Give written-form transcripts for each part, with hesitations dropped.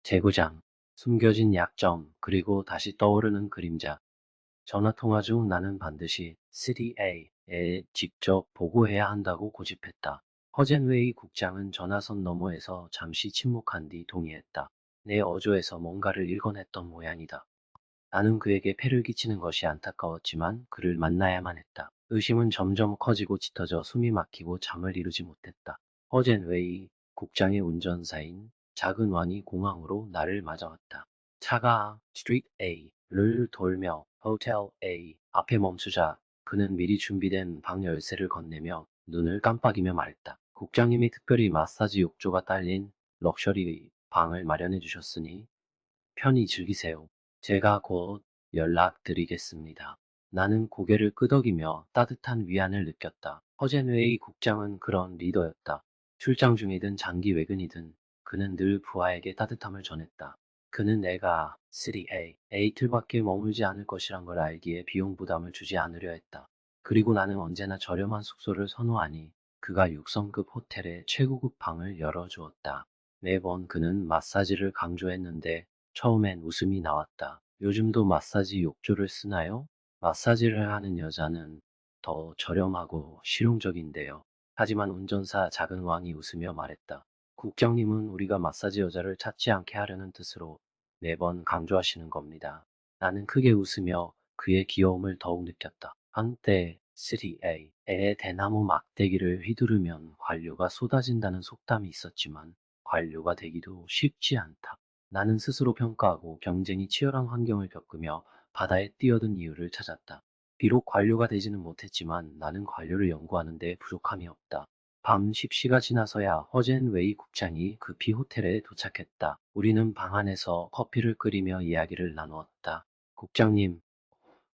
재구장, 숨겨진 약점, 그리고 다시 떠오르는 그림자. 전화통화 중 나는 반드시 CDA에 직접 보고해야 한다고 고집했다. 허젠웨이 국장은 전화선 너머에서 잠시 침묵한 뒤 동의했다. 내 어조에서 뭔가를 읽어냈던 모양이다. 나는 그에게 폐를 끼치는 것이 안타까웠지만 그를 만나야만 했다. 의심은 점점 커지고 짙어져 숨이 막히고 잠을 이루지 못했다. 허젠웨이 국장의 운전사인 작은 왕이 공항으로 나를 맞아왔다. 차가 스트리트 A를 돌며 호텔 A 앞에 멈추자 그는 미리 준비된 방 열쇠를 건네며 눈을 깜빡이며 말했다. 국장님이 특별히 마사지 욕조가 딸린 럭셔리 방을 마련해 주셨으니 편히 즐기세요. 제가 곧 연락드리겠습니다. 나는 고개를 끄덕이며 따뜻한 위안을 느꼈다. 허젠웨이 국장은 그런 리더였다. 출장 중이든 장기 외근이든 그는 늘 부하에게 따뜻함을 전했다. 그는 내가 3A, 이틀밖에 머물지 않을 것이란 걸 알기에 비용 부담을 주지 않으려 했다. 그리고 나는 언제나 저렴한 숙소를 선호하니 그가 6성급 호텔의 최고급 방을 열어주었다. 매번 그는 마사지를 강조했는데 처음엔 웃음이 나왔다. 요즘도 마사지 욕조를 쓰나요? 마사지를 하는 여자는 더 저렴하고 실용적인데요. 하지만 운전사 작은 왕이 웃으며 말했다. 국장님은 우리가 마사지 여자를 찾지 않게 하려는 뜻으로 매번 강조하시는 겁니다. 나는 크게 웃으며 그의 귀여움을 더욱 느꼈다. 한때 3A의 대나무 막대기를 휘두르면 관료가 쏟아진다는 속담이 있었지만 관료가 되기도 쉽지 않다. 나는 스스로 평가하고 경쟁이 치열한 환경을 겪으며 바다에 뛰어든 이유를 찾았다. 비록 관료가 되지는 못했지만 나는 관료를 연구하는 데 부족함이 없다. 밤 10시가 지나서야 허젠웨이 국장이 급히 호텔에 도착했다. 우리는 방 안에서 커피를 끓이며 이야기를 나누었다. 국장님,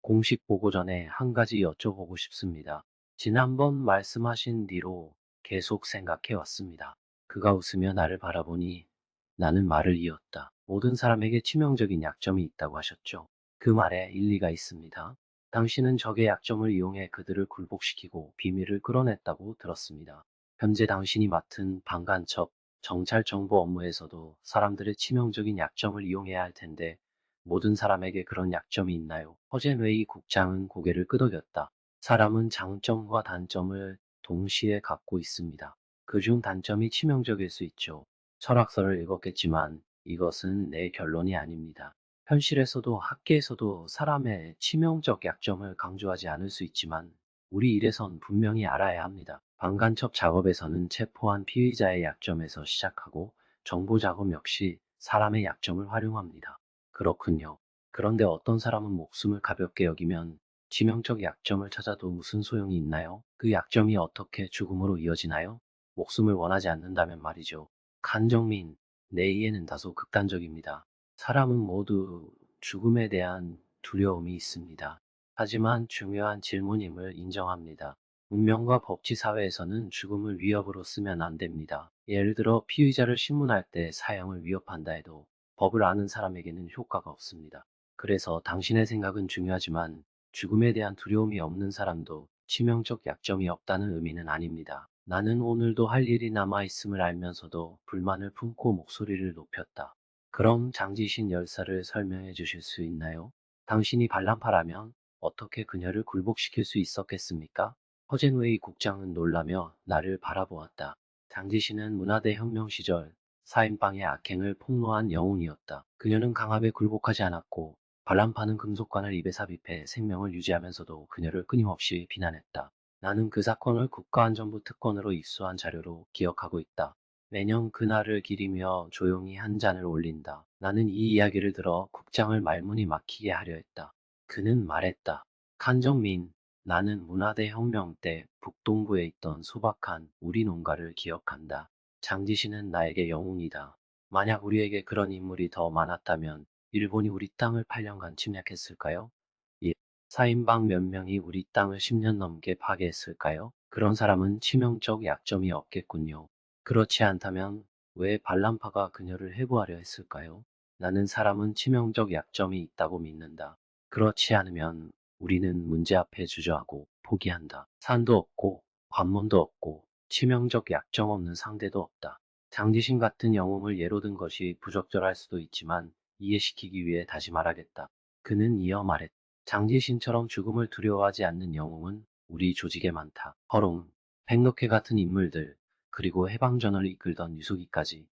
공식 보고 전에 한 가지 여쭤보고 싶습니다. 지난번 말씀하신 뒤로 계속 생각해 왔습니다. 그가 웃으며 나를 바라보니 나는 말을 이었다. 모든 사람에게 치명적인 약점이 있다고 하셨죠. 그 말에 일리가 있습니다. 당신은 적의 약점을 이용해 그들을 굴복시키고 비밀을 끌어냈다고 들었습니다. 현재 당신이 맡은 방간첩, 정찰 정보 업무에서도 사람들의 치명적인 약점을 이용해야 할 텐데 모든 사람에게 그런 약점이 있나요? 허젠웨이 국장은 고개를 끄덕였다. 사람은 장점과 단점을 동시에 갖고 있습니다. 그중 단점이 치명적일 수 있죠. 철학서를 읽었겠지만 이것은 내 결론이 아닙니다. 현실에서도 학계에서도 사람의 치명적 약점을 강조하지 않을 수 있지만 우리 일에선 분명히 알아야 합니다. 방간첩 작업에서는 체포한 피의자의 약점에서 시작하고 정보 작업 역시 사람의 약점을 활용합니다. 그렇군요. 그런데 어떤 사람은 목숨을 가볍게 여기면 치명적 약점을 찾아도 무슨 소용이 있나요? 그 약점이 어떻게 죽음으로 이어지나요? 목숨을 원하지 않는다면 말이죠. 간정민, 내 이해는 다소 극단적입니다. 사람은 모두 죽음에 대한 두려움이 있습니다. 하지만 중요한 질문임을 인정합니다. 문명과 법치 사회에서는 죽음을 위협으로 쓰면 안 됩니다. 예를 들어 피의자를 신문할 때 사형을 위협한다 해도 법을 아는 사람에게는 효과가 없습니다. 그래서 당신의 생각은 중요하지만 죽음에 대한 두려움이 없는 사람도 치명적 약점이 없다는 의미는 아닙니다. 나는 오늘도 할 일이 남아있음을 알면서도 불만을 품고 목소리를 높였다. 그럼 장지신 열사를 설명해 주실 수 있나요? 당신이 발람파라면 어떻게 그녀를 굴복시킬 수 있었겠습니까? 허젠웨이 국장은 놀라며 나를 바라보았다. 장지신은 문화대 혁명 시절 사인방의 악행을 폭로한 영웅이었다. 그녀는 강압에 굴복하지 않았고 발람파는 금속관을 입에 삽입해 생명을 유지하면서도 그녀를 끊임없이 비난했다. 나는 그 사건을 국가안전부 특권으로 입수한 자료로 기억하고 있다. 매년 그날을 기리며 조용히 한 잔을 올린다. 나는 이 이야기를 들어 국장을 말문이 막히게 하려 했다. 그는 말했다. 칸정민, 나는 문화대 혁명 때 북동부에 있던 소박한 우리 농가를 기억한다. 장지신은 나에게 영웅이다. 만약 우리에게 그런 인물이 더 많았다면 일본이 우리 땅을 8년간 침략했을까요? 예. 사인방 몇 명이 우리 땅을 10년 넘게 파괴했을까요? 그런 사람은 치명적 약점이 없겠군요. 그렇지 않다면 왜 발람파가 그녀를 해부하려 했을까요? 나는 사람은 치명적 약점이 있다고 믿는다. 그렇지 않으면 우리는 문제 앞에 주저하고 포기한다. 산도 없고 관문도 없고 치명적 약점 없는 상대도 없다. 장지신 같은 영웅을 예로 든 것이 부적절할 수도 있지만 이해시키기 위해 다시 말하겠다. 그는 이어 말했다. 장지신처럼 죽음을 두려워하지 않는 영웅은 우리 조직에 많다. 허롱, 백록회 같은 인물들, 그리고 해방전을 이끌던 유속이까지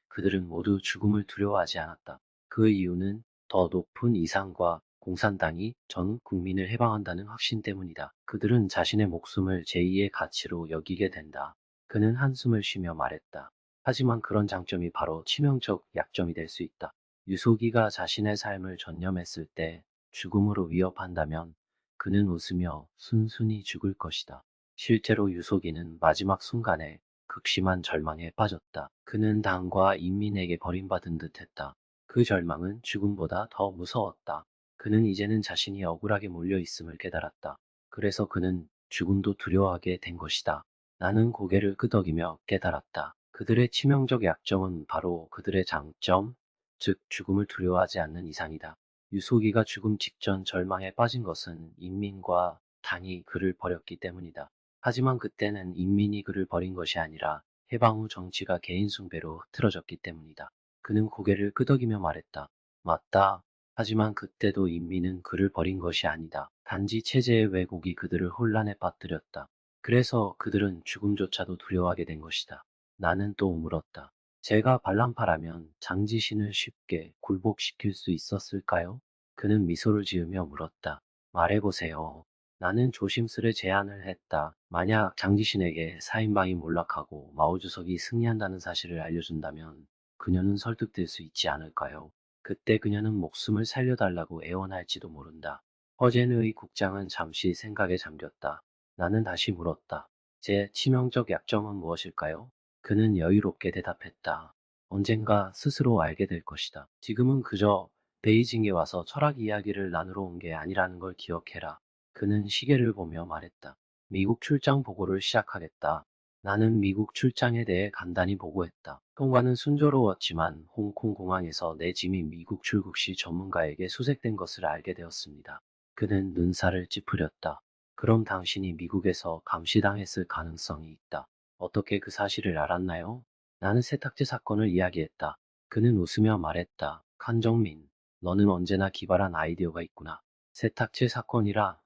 그들은 모두 죽음을 두려워하지 않았다. 그 이유는 더 높은 이상과 공산당이 전 국민을 해방한다는 확신 때문이다. 그들은 자신의 목숨을 제2의 가치로 여기게 된다. 그는 한숨을 쉬며 말했다. 하지만 그런 장점이 바로 치명적 약점이 될 수 있다. 유속이가 자신의 삶을 전념했을 때 죽음으로 위협한다면 그는 웃으며 순순히 죽을 것이다. 실제로 유속이는 마지막 순간에 극심한 절망에 빠졌다. 그는 당과 인민에게 버림받은 듯했다. 그 절망은 죽음보다 더 무서웠다. 그는 이제는 자신이 억울하게 몰려 있음을 깨달았다. 그래서 그는 죽음도 두려워하게 된 것이다. 나는 고개를 끄덕이며 깨달았다. 그들의 치명적 약점은 바로 그들의 장점, 즉 죽음을 두려워하지 않는 이상이다. 유소기가 죽음 직전 절망에 빠진 것은 인민과 당이 그를 버렸기 때문이다. 하지만 그때는 인민이 그를 버린 것이 아니라 해방 후 정치가 개인 숭배로 흐트러졌기 때문이다. 그는 고개를 끄덕이며 말했다. 맞다. 하지만 그때도 인민은 그를 버린 것이 아니다. 단지 체제의 왜곡이 그들을 혼란에 빠뜨렸다. 그래서 그들은 죽음조차도 두려워하게 된 것이다. 나는 또 물었다. 제가 발람파라면 장지신을 쉽게 굴복시킬 수 있었을까요? 그는 미소를 지으며 물었다. 말해보세요. 나는 조심스레 제안을 했다. 만약 장지신에게 사인방이 몰락하고 마오주석이 승리한다는 사실을 알려준다면 그녀는 설득될 수 있지 않을까요? 그때 그녀는 목숨을 살려달라고 애원할지도 모른다. 허젠의 국장은 잠시 생각에 잠겼다. 나는 다시 물었다. 제 치명적 약점은 무엇일까요? 그는 여유롭게 대답했다. 언젠가 스스로 알게 될 것이다. 지금은 그저 베이징에 와서 철학 이야기를 나누러 온 게 아니라는 걸 기억해라. 그는 시계를 보며 말했다. 미국 출장 보고를 시작하겠다. 나는 미국 출장에 대해 간단히 보고했다. 통과는 순조로웠지만 홍콩 공항에서 내 짐이 미국 출국 시 전문가에게 수색된 것을 알게 되었습니다. 그는 눈살을 찌푸렸다. 그럼 당신이 미국에서 감시당했을 가능성이 있다. 어떻게 그 사실을 알았나요? 나는 세탁제 사건을 이야기했다. 그는 웃으며 말했다. 칸정민, 너는 언제나 기발한 아이디어가 있구나. 세탁제 사건이라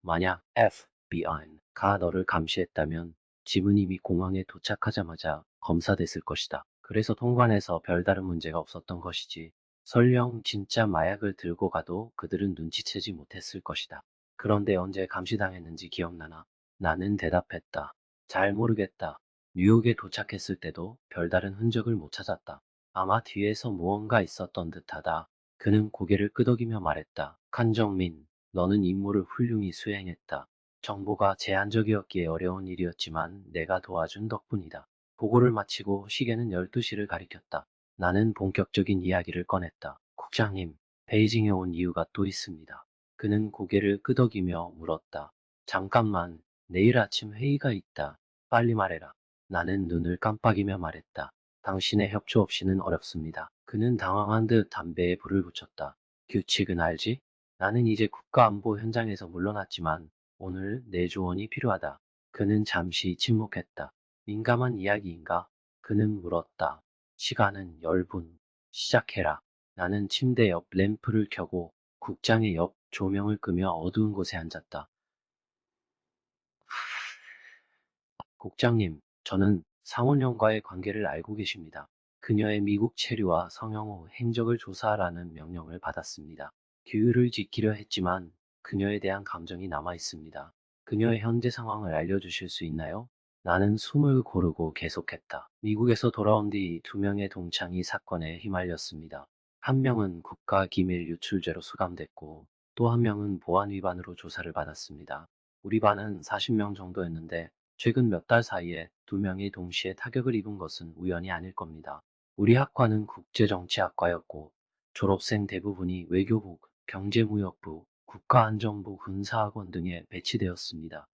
만약 FBI가 너를 감시했다면 짐은 이미 공항에 도착하자마자 검사됐을 것이다. 그래서 통관에서 별다른 문제가 없었던 것이지. 설령 진짜 마약을 들고 가도 그들은 눈치채지 못했을 것이다. 그런데 언제 감시당했는지 기억나나? 나는 대답했다. 잘 모르겠다. 뉴욕에 도착했을 때도 별다른 흔적을 못 찾았다. 아마 뒤에서 무언가 있었던 듯하다. 그는 고개를 끄덕이며 말했다. 칸정민, 너는 임무를 훌륭히 수행했다. 정보가 제한적이었기에 어려운 일이었지만 내가 도와준 덕분이다. 보고를 마치고 시계는 12시를 가리켰다. 나는 본격적인 이야기를 꺼냈다. 국장님, 베이징에 온 이유가 또 있습니다. 그는 고개를 끄덕이며 물었다. 잠깐만, 내일 아침 회의가 있다. 빨리 말해라. 나는 눈을 깜빡이며 말했다. 당신의 협조 없이는 어렵습니다. 그는 당황한 듯 담배에 불을 붙였다. 규칙은 알지? 나는 이제 국가안보 현장에서 물러났지만 오늘 내 조언이 필요하다. 그는 잠시 침묵했다. 민감한 이야기인가? 그는 물었다. 시간은 10분. 시작해라. 나는 침대 옆 램프를 켜고 국장의 옆 조명을 끄며 어두운 곳에 앉았다. 국장님, 저는 상원령과의 관계를 알고 계십니다. 그녀의 미국 체류와 성형 후 행적을 조사하라는 명령을 받았습니다. 규율을 지키려 했지만 그녀에 대한 감정이 남아 있습니다. 그녀의 현재 상황을 알려주실 수 있나요? 나는 숨을 고르고 계속했다. 미국에서 돌아온 뒤 2명의 동창이 사건에 휘말렸습니다. 한 명은 국가기밀 유출죄로 수감됐고 또 한 명은 보안 위반으로 조사를 받았습니다. 우리 반은 40명 정도였는데 최근 몇 달 사이에 2명이 동시에 타격을 입은 것은 우연이 아닐 겁니다. 우리 학과는 국제정치학과였고 졸업생 대부분이 외교부, 경제무역부, 국가안전부, 군사학원 등에 배치되었습니다.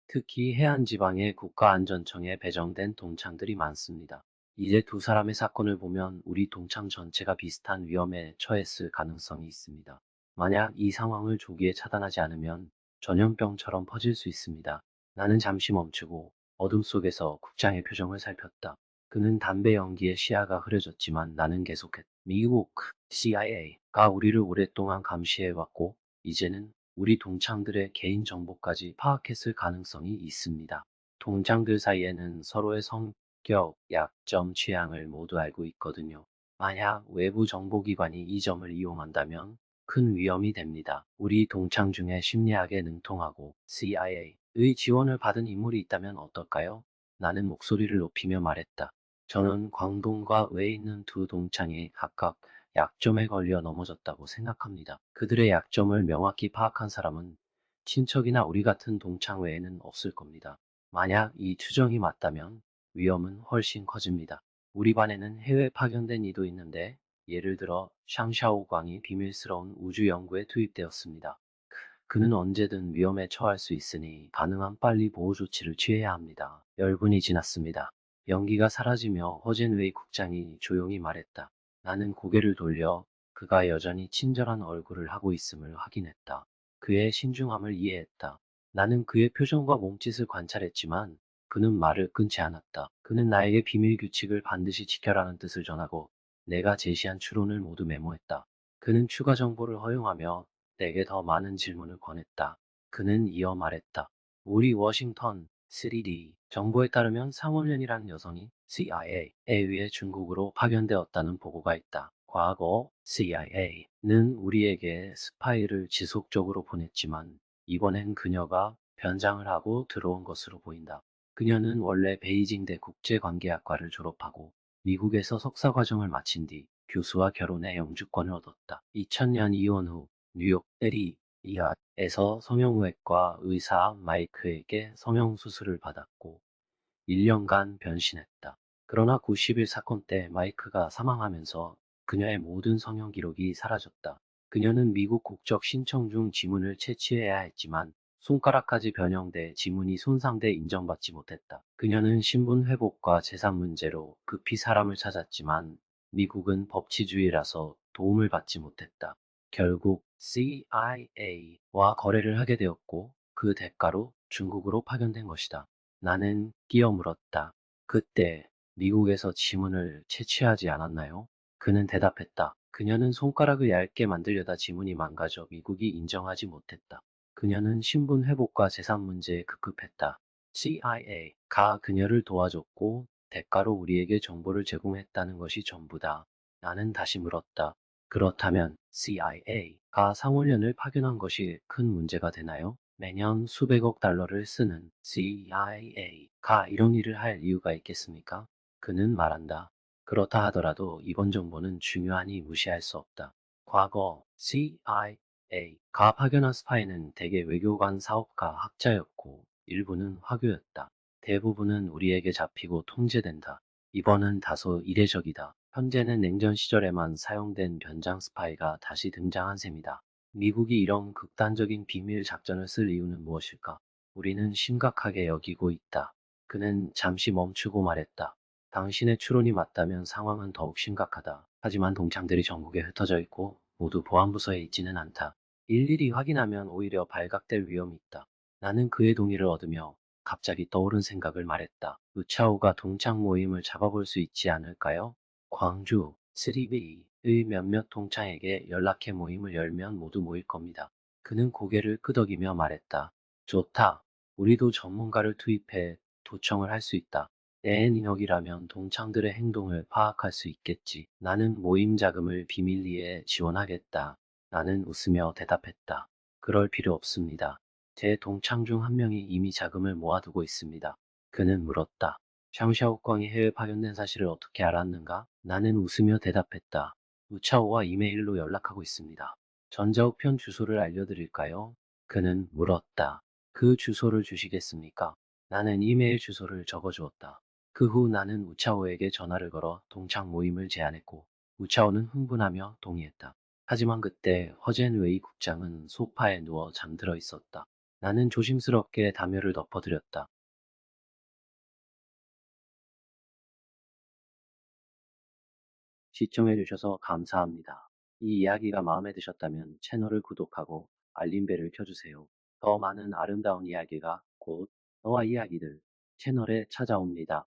특히 해안지방의 국가안전청에 배정된 동창들이 많습니다. 이제 두 사람의 사건을 보면 우리 동창 전체가 비슷한 위험에 처했을 가능성이 있습니다. 만약 이 상황을 조기에 차단하지 않으면 전염병처럼 퍼질 수 있습니다. 나는 잠시 멈추고 어둠 속에서 국장의 표정을 살폈다. 그는 담배 연기에 시야가 흐려졌지만 나는 계속했다. 미국 CIA가 우리를 오랫동안 감시해왔고 이제는 우리 동창들의 개인 정보까지 파악했을 가능성이 있습니다. 동창들 사이에는 서로의 성격, 약점, 취향을 모두 알고 있거든요. 만약 외부 정보기관이 이 점을 이용한다면 큰 위험이 됩니다. 우리 동창 중에 심리학에 능통하고 CIA의 지원을 받은 인물이 있다면 어떨까요? 나는 목소리를 높이며 말했다. 저는 광동과 외에 있는 두 동창이 각각 약점에 걸려 넘어졌다고 생각합니다. 그들의 약점을 명확히 파악한 사람은 친척이나 우리 같은 동창 외에는 없을 겁니다. 만약 이 추정이 맞다면 위험은 훨씬 커집니다. 우리 반에는 해외 파견된 이도 있는데 예를 들어 샹샤오 광이 비밀스러운 우주 연구에 투입되었습니다. 그는 언제든 위험에 처할 수 있으니 가능한 빨리 보호 조치를 취해야 합니다. 열분이 지났습니다. 연기가 사라지며 허젠웨이 국장이 조용히 말했다. 나는 고개를 돌려 그가 여전히 친절한 얼굴을 하고 있음을 확인했다. 그의 신중함을 이해했다. 나는 그의 표정과 몸짓을 관찰했지만 그는 말을 끊지 않았다. 그는 나에게 비밀 규칙을 반드시 지켜라는 뜻을 전하고 내가 제시한 추론을 모두 메모했다. 그는 추가 정보를 허용하며 내게 더 많은 질문을 권했다. 그는 이어 말했다. 우리 워싱턴 3D 정보에 따르면 상원련이라는 여성이 CIA에 의해 중국으로 파견되었다는 보고가 있다. 과거 CIA는 우리에게 스파이를 지속적으로 보냈지만 이번엔 그녀가 변장을 하고 들어온 것으로 보인다. 그녀는 원래 베이징대 국제관계학과를 졸업하고 미국에서 석사 과정을 마친 뒤 교수와 결혼해 영주권을 얻었다. 2000년 이혼 후 뉴욕 에리아에서 성형외과 의사 마이크에게 성형수술을 받았고 1년간 변신했다. 그러나 90일 사건 때 마이크가 사망하면서 그녀의 모든 성형 기록이 사라졌다. 그녀는 미국 국적 신청 중 지문을 채취해야 했지만 손가락까지 변형돼 지문이 손상돼 인정받지 못했다. 그녀는 신분 회복과 재산 문제로 급히 사람을 찾았지만 미국은 법치주의라서 도움을 받지 못했다. 결국 CIA와 거래를 하게 되었고 그 대가로 중국으로 파견된 것이다. 나는 끼어 물었다. 그때 미국에서 지문을 채취하지 않았나요? 그는 대답했다. 그녀는 손가락을 얇게 만들려다 지문이 망가져 미국이 인정하지 못했다. 그녀는 신분 회복과 재산 문제에 급급했다. CIA가 그녀를 도와줬고 대가로 우리에게 정보를 제공했다는 것이 전부다. 나는 다시 물었다. 그렇다면 CIA가 상원련을 파견한 것이 큰 문제가 되나요? 매년 수백억 달러를 쓰는 CIA가 이런 일을 할 이유가 있겠습니까? 그는 말한다. 그렇다 하더라도 이번 정보는 중요하니 무시할 수 없다. 과거 CIA가 파견한 스파이는 대개 외교관, 사업가, 학자였고 일부는 화교였다. 대부분은 우리에게 잡히고 통제된다. 이번은 다소 이례적이다. 현재는 냉전 시절에만 사용된 변장 스파이가 다시 등장한 셈이다. 미국이 이런 극단적인 비밀 작전을 쓸 이유는 무엇일까? 우리는 심각하게 여기고 있다. 그는 잠시 멈추고 말했다. 당신의 추론이 맞다면 상황은 더욱 심각하다. 하지만 동창들이 전국에 흩어져 있고 모두 보안부서에 있지는 않다. 일일이 확인하면 오히려 발각될 위험이 있다. 나는 그의 동의를 얻으며 갑자기 떠오른 생각을 말했다. 우차오가 동창 모임을 잡아볼 수 있지 않을까요? 광주 3B의 몇몇 동창에게 연락해 모임을 열면 모두 모일 겁니다. 그는 고개를 끄덕이며 말했다. 좋다. 우리도 전문가를 투입해 도청을 할 수 있다. 내 능력이라면 동창들의 행동을 파악할 수 있겠지. 나는 모임 자금을 비밀리에 지원하겠다. 나는 웃으며 대답했다. 그럴 필요 없습니다. 제 동창 중 한 명이 이미 자금을 모아두고 있습니다. 그는 물었다. 샹샤오광이 해외 파견된 사실을 어떻게 알았는가? 나는 웃으며 대답했다. 우차오와 이메일로 연락하고 있습니다. 전자우편 주소를 알려드릴까요? 그는 물었다. 그 주소를 주시겠습니까? 나는 이메일 주소를 적어주었다. 그 후 나는 우차오에게 전화를 걸어 동창 모임을 제안했고 우차오는 흥분하며 동의했다. 하지만 그때 허젠웨이 국장은 소파에 누워 잠들어 있었다. 나는 조심스럽게 담요를 덮어드렸다. 시청해주셔서 감사합니다. 이 이야기가 마음에 드셨다면 채널을 구독하고 알림벨을 켜주세요. 더 많은 아름다운 이야기가 곧 너와 이야기들 채널에 찾아옵니다.